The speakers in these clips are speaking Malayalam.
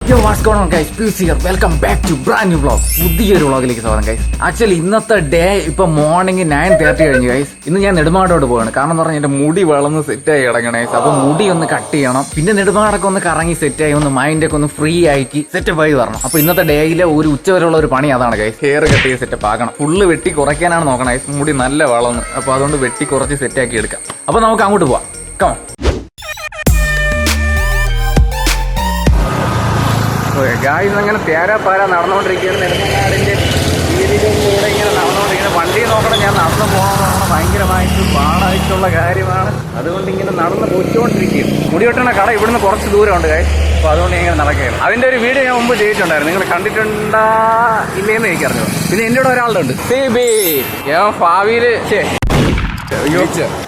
Yo, what's going on guys? Peace here. Welcome back to brand new vlog. പുതിയൊരു വ്ളോഗിലേക്ക് സ്വാഗതം ഗൈസ്. ആക്ച്വലി ഇന്നത്തെ ഡേ ഇപ്പൊ മോർണിംഗ് 9:30 കഴിഞ്ഞു ഗൈസ്. ഇന്ന് ഞാൻ നെടുമാടോട്ട് പോവാണ്. കാരണം എന്ന് പറഞ്ഞാൽ എന്റെ മുടി വളർന്ന് സെറ്റായി കിടക്കണേ. അപ്പൊ മുടി ഒന്ന് കട്ട് ചെയ്യണം. പിന്നെ നെടുമാടൊക്കെ ഒന്ന് കറങ്ങി സെറ്റായി ഒന്ന് മൈൻഡൊക്കെ ഒന്ന് ഫ്രീ ആക്കി സെറ്റപ്പ് ആയി വരണം. അപ്പൊ ഇന്നത്തെ ഡേയിലെ ഒരു ഉച്ചവരെയുള്ള ഒരു പണി അതാണ് ഗൈസ്. ഹെയർ കട്ട് ചെയ്ത് സെറ്റപ്പ് ആക്കണം. ഫുള്ള് വെട്ടി കുറയ്ക്കാനാണ് നോക്കണം ഗൈസ്. മുടി നല്ല വളർന്ന്. അപ്പൊ അതുകൊണ്ട് വെട്ടി കുറച്ച് സെറ്റാക്കി എടുക്കാം. അപ്പൊ നമുക്ക് അങ്ങോട്ട് പോവാം. കമോൺ. ഗായ്സ് അങ്ങനെ തേരാപ്പാര നടന്നുകൊണ്ടിരിക്കുകയാണ്. നെടുമങ്ങാടിന്റെ വീതികളിലൂടെ ഇങ്ങനെ നടന്നുകൊണ്ടിരിക്കുന്നത്. വണ്ടി നോക്കണം, ഞാൻ നടന്നു പോകണമെന്ന് ഭയങ്കരമായിട്ട് പാടായിട്ടുള്ള കാര്യമാണ്. അതുകൊണ്ട് ഇങ്ങനെ നടന്ന് പോയിക്കൊണ്ടിരിക്കുകയും മുടി വെട്ടണ കട ഇവിടുന്ന് കുറച്ച് ദൂരമുണ്ട് ഗായ്സ്. അപ്പോൾ അതുകൊണ്ട് ഇങ്ങനെ നടക്കുകയാണ്. അതിന്റെ ഒരു വീഡിയോ ഞാൻ മുമ്പ് ചെയ്തിട്ടുണ്ടായിരുന്നു. നിങ്ങൾ കണ്ടിട്ടുണ്ടാ ഇല്ലേന്ന് എനിക്കറിഞ്ഞു. പിന്നെ എൻ്റെ കൂടെ ഒരാളുടെ ഉണ്ട് സിബി. ഞാൻ ഭാവിയില്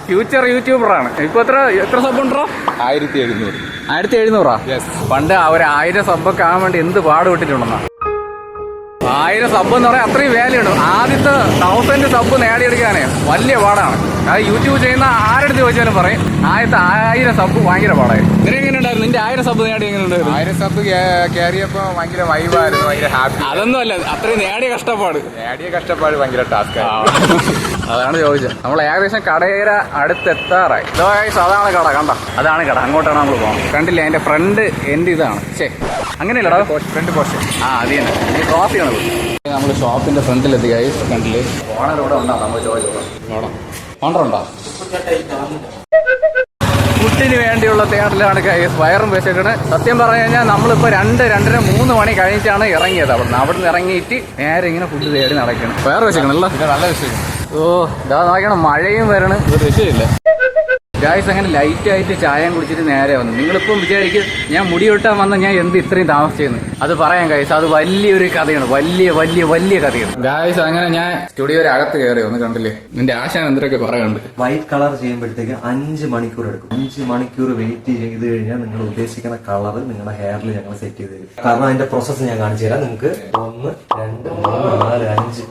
ഫ്യൂച്ചർ യൂട്യൂബറാണ്. ഇപ്പൊ എത്ര സബ് ഉണ്ടോ? 1700. 1700. പണ്ട് അവർ 1000 സബ്ബൊക്കെ ആകാൻ വേണ്ടി എന്ത് പാടുപെട്ടിട്ടുണ്ടെന്നാ. 1000 സബ് എന്ന് പറയാൻ അത്രയും വാല്യൂ ഉണ്ട്. ആദ്യത്തെ 1000 സബ് നേടിയെടുക്കാനേ വലിയ പാടാണ്. അത് യൂട്യൂബ് ചെയ്യുന്ന ആരെടുത്ത് ചോദിച്ചാലും പറയും ആദ്യത്തെ 1000 സബ് ഭയങ്കര പാടായിരുന്നു. എങ്ങനെ ഉണ്ടായിരുന്നു നിന്റെ 1000 സബ് നേടി? എങ്ങനെ ഉണ്ടായിരുന്നു? 1000 സബ് കയറിയപ്പോ ഭയങ്കര വൈബായിരുന്നു, ഭയങ്കര ഹാപ്പി. അതൊന്നും അല്ല, അത്രയും നേടിയ കഷ്ടപ്പാട് ഭയങ്കര ടാസ്ക്. അതാണ് ചോദിച്ചത്. നമ്മൾ ഏകദേശം കടയേര അടുത്തെത്താറായി. അതാണ് കട, കണ്ട അതാണ് കട. അങ്ങോട്ടാണ് നമ്മൾ പോകാം. കണ്ടില്ലേ അതിന്റെ ഫ്രണ്ട് എന്റെ ഇതാണ്. ശേ അങ്ങനെയല്ലടാ, ഫ്രണ്ട് പോർഷൻ. അത് തന്നെ. ഈ ക്രോസ് ചെയ്യണത്. നമ്മൾ ഷോപ്പിന്റെ ഫ്രണ്ടിലെത്തി ഗൈസ്. കണ്ടില്ലേ ഓണർ ഇവിടെ ഉണ്ടാ? നമ്മൾ ചോദിച്ചോ ഓണർ ഉണ്ടോ? ഫുഡിന് വേണ്ടിയുള്ള തയ്യാറിലാണ് ഗൈസ്. വയറും വെച്ചിട്ടാണ്. സത്യം പറഞ്ഞു കഴിഞ്ഞാൽ നമ്മളിപ്പോ 2-2:30 മണി കഴിഞ്ഞിട്ടാണ് ഇറങ്ങിയത്. അവിടുന്ന് ഇറങ്ങിയിട്ട് നേരെ ഇങ്ങനെ ഫുഡ് തേടി നടക്കണം. വയറ് വെച്ചേക്കണല്ലോ, നല്ല വിഷയം. ഓ ഇതാ നോക്കണം, മഴയും വരണം, ഒരു രക്ഷയില്ല ഗായ്സ്. അങ്ങനെ ലൈറ്റ് ആയിട്ട് ചായം കുടിച്ചിട്ട് നേരെ വന്നു. നിങ്ങളിപ്പം വിചാരിക്കും ഞാൻ മുടി വെട്ടാൻ വന്ന ഞാൻ എന്ത് ഇത്രയും താമസിച്ചെന്ന്. അത് പറയാം ഗായ്സ്, അത് വലിയൊരു കഥയാണ്. വലിയ കഥയാണ് ഗായ്സ്. അങ്ങനെ ഞാൻ സ്റ്റുഡിയോയുടെ അകത്ത് കയറി വന്ന്. കണ്ടില്ലേ നിന്റെ ആശാൻ എന്തൊക്കെ പറയാനുണ്ട്. വൈറ്റ് കളർ ചെയ്യുമ്പോഴത്തേക്ക് 5 മണിക്കൂർ എടുക്കും. 5 മണിക്കൂർ വെയിറ്റ് ചെയ്ത് കഴിഞ്ഞാൽ നിങ്ങൾ ഉദ്ദേശിക്കുന്ന കളർ നിങ്ങളുടെ ഹെയറിൽ ഞങ്ങൾ സെറ്റ് ചെയ്ത് തരും. കാരണം അതിന്റെ പ്രോസസ്സ് ഞാൻ കാണിച്ചു തരാം നിങ്ങൾക്ക്. 1 2 3 4 5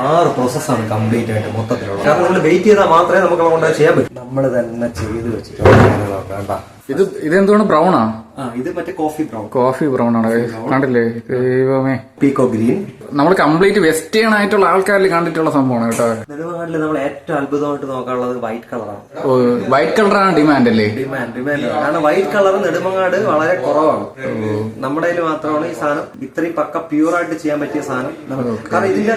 6 പ്രോസസ്സാണ് കംപ്ലീറ്റ് ആയിട്ട് മൊത്തത്തിലുള്ള. കാരണം നിങ്ങൾ വെയിറ്റ് ചെയ്താൽ മാത്രമേ നമുക്ക് കൊണ്ട് ചെയ്യാൻ പറ്റും. നമ്മൾ തന്നെ ചെയ്ത് വെച്ചിട്ടുണ്ട്. ഇതെന്തുകൊണ്ട് ബ്രൗണാ? ഇത് മറ്റേ കോഫി ബ്രൗൺ ആണ്. കണ്ടില്ലേ ദൈവമേ. പീക്കോ ഗ്രീൻ. നമ്മൾ കംപ്ലീറ്റ് വെസ്റ്റേൺ ആയിട്ടുള്ള ആൾക്കാരിൽ കണ്ടിട്ടുള്ള സംഭവമാണ് കേട്ടോ. നെടുമങ്ങാടിൽ നമ്മൾ ഏറ്റവും അത്ഭുതമായിട്ട് നോക്കാനുള്ളത് വൈറ്റ് കളറാണ്. വൈറ്റ് കളറാണ് ഡിമാൻഡ് അല്ലേ? ഡിമാൻഡ്. കാരണം വൈറ്റ് കളർ നെടുമങ്ങാട് വളരെ കുറവാണ്. നമ്മുടെ കയ്യിൽ മാത്രമാണ് ഈ സാധനം ഇത്രയും പക്ക പ്യൂർ ആയിട്ട് ചെയ്യാൻ പറ്റിയ സാധനം. കാരണം ഇതിന്റെ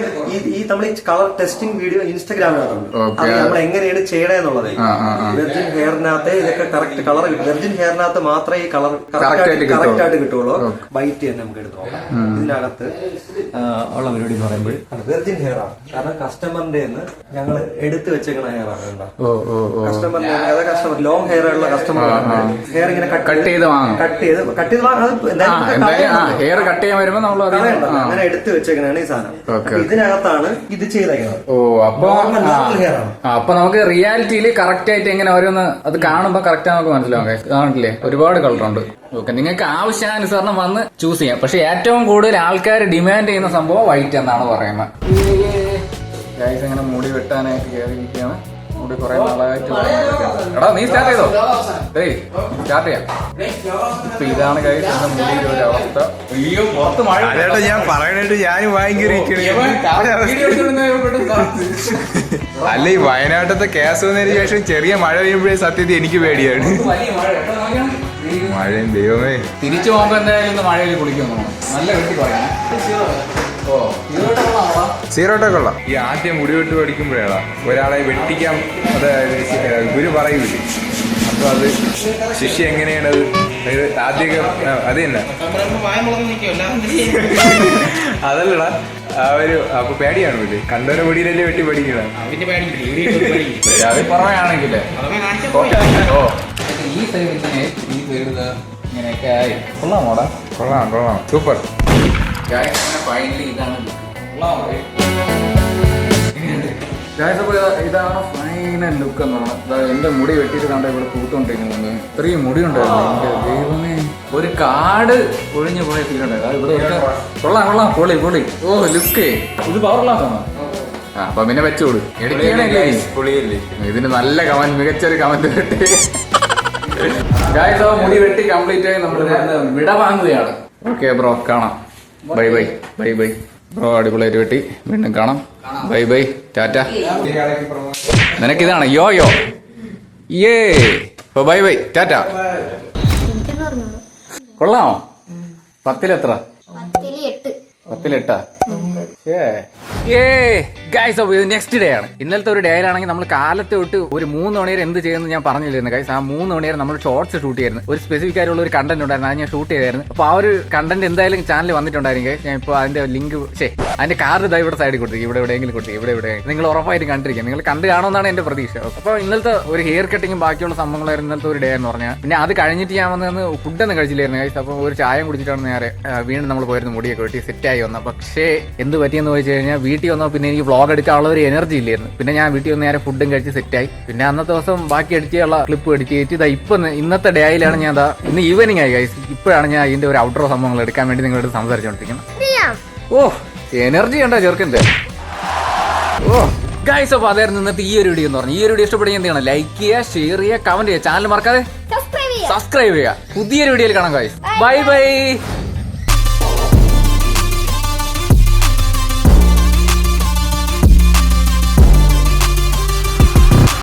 ഈ നമ്മൾ ഈ കളർ ടെസ്റ്റിംഗ് വീഡിയോ ഇൻസ്റ്റാഗ്രാമിനകത്തുണ്ട്. അത് നമ്മൾ എങ്ങനെയാണ് ചെയ്യണേന്നുള്ളത്. വെർജിൻ ഹെയറിനകത്തെ ഇതൊക്കെ കറക്റ്റ് കളർ കിട്ടും. വെർജിൻ ഹെയറിനകത്ത് മാത്രമേ ഈ കളർ കറക്റ്റ് ആയിട്ട് കിട്ടുള്ളൂ. വൈറ്റ് തന്നെ നമുക്ക് എടുത്ത് നോക്കാം. ഇതിനകത്ത് ഉള്ള പരിപാടി എന്ന് പറയുമ്പോൾ വെർജിൻ ഹെയർ ആണ്. കാരണം കസ്റ്റമറിന്റെ ഞങ്ങൾ എടുത്തു വെച്ചേക്കുന്ന ഹെയർ ആണ്. കസ്റ്റമർ ലോങ് ഹെയർ ഉള്ള കസ്റ്റമർ ഹെയർ ഇങ്ങനെ കട്ട് ചെയ്ത് ഹെയർ കട്ട് ചെയ്യാൻ വരുമ്പോ നമ്മൾ അങ്ങനെ എടുത്തു വെച്ചേക്കണാണ് ഈ സാധനം. ഇതിനകത്താണ് ഇത് ചെയ്തേക്കുന്നത്. അപ്പൊ നമുക്ക് റിയാലിറ്റിയിൽ കറക്റ്റ് ആയിട്ട് എങ്ങനെ ഓരോന്ന് അത് കാണുമ്പോ കറക്റ്റ് നമുക്ക് മനസ്സിലാവും. കാണില്ലേ ഒരുപാട് കളറുണ്ട്. ഓക്കെ, നിങ്ങൾക്ക് ആവശ്യാനുസരണം വന്ന് ചൂസ് ചെയ്യാം. പക്ഷെ ഏറ്റവും കൂടുതൽ ആൾക്കാർ ഡിമാൻഡ് ചെയ്യുന്ന സംഭവം വൈറ്റ് എന്നാണ് പറയുന്നത്. ഗൈസ് അങ്ങനെ മുടി വെട്ടാനായിട്ട് കയറിയിരിക്കുകയാണ്. മുടി കുറെ നാളായിട്ട്. എടാ നീ സ്റ്റാർട്ട് ചെയ്തോ? സ്റ്റാർട്ട് ചെയ്യാം. ഇപ്പൊ ഇതാണ് ഗൈസ് മുടിയുടെ ഒരു അവസ്ഥ. അയ്യോ പുറത്ത് മഴ. ഞാൻ പറയണായിട്ട് ഞാനും ഭയങ്കര അല്ല, ഈ വയനാട്ടിലത്തെ കേസ് വന്നതിന് ശേഷം ചെറിയ മഴ പെയ്യുമ്പോഴേ സത്യത്തിൽ എനിക്ക് പേടിയാണ്. മഴയും ദൈവമേ. തിരിച്ചു പോകുമ്പോ എന്തായാലും മഴയിൽ കുളിക്കുന്നു. നല്ല വെട്ടി പറയാം. സീറോട്ടെ കൊള്ളാം. ഈ ആദ്യം മുടി വെട്ട് പഠിക്കുമ്പോഴാണ് ഒരാളെ വെട്ടിക്കാൻ ഗുരു പറയൂലേ. അപ്പൊ അത് ശിഷ്യ എങ്ങനെയാണത് ആദ്യമൊക്കെ അത് തന്നെ അതല്ലടാ അപ്പൊ പേടിയാണ് വീട്ടിൽ കണ്ടോരെ പൊടിയിലല്ലേ വെട്ടി പഠിക്കണം. അത് പറയുകയാണെങ്കിലേ ഈ സൈഡിൽ ഈ പേരുത ഇങ്ങനെയൊക്കെ ആയി. കൊള്ളാമോടാ? കൊള്ളാം സൂപ്പർ. ഫൈനലി ഇതാണ് ഇതാണ് ഫൈനൽ ലുക്ക് എന്ന് പറഞ്ഞത്. എന്റെ മുടി വെട്ടിയിട്ട് കണ്ട ഇവിടെ പൂത്തോണ്ടിരിക്കുന്നത്. ഇത്രയും മുടി ഉണ്ടായിരുന്നു. എന്റെ ദൈവമേ, ഒരു കാട് ഒഴിഞ്ഞു പോയ ഫീൽ ഉണ്ടായിരുന്നു. ഇവിടെ കൊള്ളാം പൊളി. ഓ ലുക്ക് ഇത് പവർ ഗ്ലാസ് ആണോ? അപ്പൊ പിന്നെ വെച്ചോളൂ. ഇതിന് നല്ല കമന്റ്, മികച്ചൊരു കമന്റ്. മുടി വെട്ടി കംപ്ലീറ്റ് ആയി നമ്മൾ വിട വാങ്ങുകയാണ്. ഓക്കെ ബ്രോ, കാണാം. Bye bye bye bye bro, അടിപൊളിയായിട്ട് വെട്ടി. വീണ്ടും കാണാം. Bye bye, Tata. നിനക്കിതാണ് യോ യോ ഏ. Bye bye, Tata. കൊള്ളാമോ? 10-ൽ എത്ര? 10-8. ഗൈസ്, അപ്പൊ ഇത് നെക്സ്റ്റ് ഡേ ആണ്. ഇന്നലത്തെ ഒരു ഡേയിലാണെങ്കിൽ നമ്മൾ കാലത്ത് തൊട്ട് ഒരു 3 മണിവരെ എന്ത് ചെയ്യുന്നു ഞാൻ പറഞ്ഞില്ലായിരുന്നു ഗൈസ്. ആ 3 മണിവരെ നമ്മൾ ഷോർട്സ് ഷൂട്ട് ചെയ്യായിരുന്നു. ഒരു സ്പെസിഫിക് ആയിട്ടുള്ള ഒരു കണ്ടന്റ് ഉണ്ടായിരുന്നു, അത് ഞാൻ ഷൂട്ട് ചെയ്തായിരുന്നു. അപ്പൊ ആ ഒരു കണ്ടന്റ് എന്തായാലും ചാനൽ വന്നിട്ടുണ്ടായിരുന്നു ഗൈസ്. ഞാൻ ഇപ്പോൾ അതിന്റെ ലിങ്ക് അതിന്റെ കാർഡ് ഇതാ ഇവിടെ സൈഡിൽ കൊടുത്തിരിക്കും, ഇവിടെ എവിടെയെങ്കിലും കൊടുത്തിരിക്കും, ഇവിടെ നിങ്ങൾ ഉറപ്പായിട്ട് കണ്ടിരിക്കും. നിങ്ങൾ കണ്ടു കാണുമെന്നാണ് എന്റെ പ്രതീക്ഷ. അപ്പോൾ ഇന്നലത്തെ ഒരു ഹെയർ കട്ടിങ്ങും ബാക്കിയുള്ള സംഭവങ്ങളായിരുന്നു ഇന്നലത്തെ ഒരു ഡേ എന്ന് പറഞ്ഞാൽ. പിന്നെ അത് കഴിഞ്ഞിട്ട് ഞാൻ വന്ന് ഫുഡൊന്നും കഴിച്ചില്ലായിരുന്നു ഗൈസ്. അപ്പോൾ ഒരു ചായ കുടിച്ചിട്ടാണ് നേരെ വീണ്ടും നമ്മൾ പോയിരുന്നു മുടിയൊക്കെ വെട്ടി സെറ്റായി വന്നത്. പക്ഷേ എന്ത് പറ്റിയെന്ന് ചോദിച്ചു കഴിഞ്ഞാൽ വീട്ടിൽ വന്നപ്പോൾ പിന്നെ എനിക്ക് വ്ളോഗ് എടുക്കാനുള്ള ഒരു എനർജി ഇല്ലായിരുന്നു. പിന്നെ ഞാൻ വീട്ടിൽ വന്ന് നേരെ ഫുഡും കഴിച്ച് സെറ്റായി. പിന്നെ അന്നത്തെ ദിവസം ബാക്കി എഡിറ്റ് ചെയ്യാനുള്ള ക്ലിപ്പ് എഡിറ്റ് ചെയ്തിട്ട് ഇപ്പം ഇന്നത്തെ ഡേയിലാണ് ഞാൻ ഇന്ന് ഈവനിങ് ആയി ഗൈസ്. ഇപ്പോഴാണ് ഞാൻ ഇതിന്റെ ഒരു ഔട്ട്ഡോർ സംഭവങ്ങൾ എടുക്കാൻ വേണ്ടി നിങ്ങളോട് സംസാരിച്ചുകൊണ്ടിരിക്കുന്നത്. ഓ, എനർജി ഉണ്ടോ ചെറുക്കൻ്റെ? ഓ ഗൈസ്, അപ്പോൾ അതായിരുന്നു ഇന്നത്തെ ഈ ഒരു വീഡിയോ എന്ന് പറഞ്ഞു. ഈ ഒരു വീഡിയോ ഇഷ്ടപ്പെടുകയും എന്ത് ചെയ്യണം? ലൈക്ക് ചെയ്യുക, ഷെയർ ചെയ്യുക, കമന്റ് ചെയ്യുക, ചാനൽ മറക്കാതെ സബ്സ്ക്രൈബ് ചെയ്യുക. പുതിയൊരു വീഡിയോയിൽ കാണാം ഗൈസ്. Bye bye.